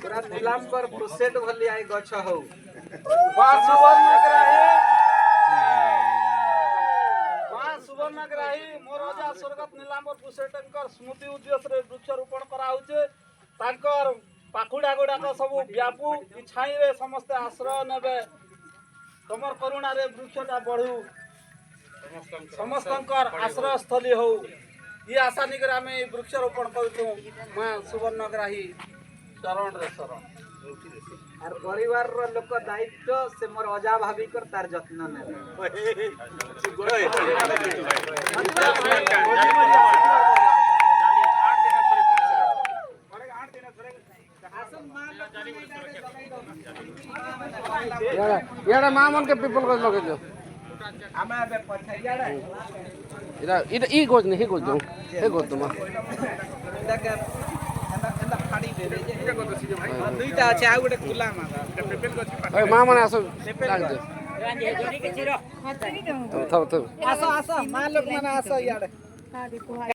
पूरा नीलांबर प्रोसेट भली आई गछ हो सुवर्णग्राही मोरजा स्वर्गत नीलांबर प्रोसेटकर स्मृति उद्देश्य वृक्षारोपण कराउछे तांकर पाखुड़ा गुड़ाक सब व्यापू छाई रे समस्त आश्रय नेबे तमर करुणा रे वृक्षटा बढ़ू समस्तंकर आश्रय स्थली हो ये आशा निकर आमे वृक्षारोपण करूँ माँ सुवर्णग्राही शरण रे शरण और परिवार रो लोक दायित्व से मोर अजा भाभी कर तार जत्न ने याडा मामन के पीपल गज लगे जो आमे बे पछैयाडा इरा ई गज नहीं गज जो हे गज तुमा के एंदा फाड़ी दे रे जे दुईटा আছে आ गोटे कुला मा पेपेल गछ ओए मामन आसो लाग दे जोड़ी के छिरो थब आसो आसो मा लोक माने आसो याडे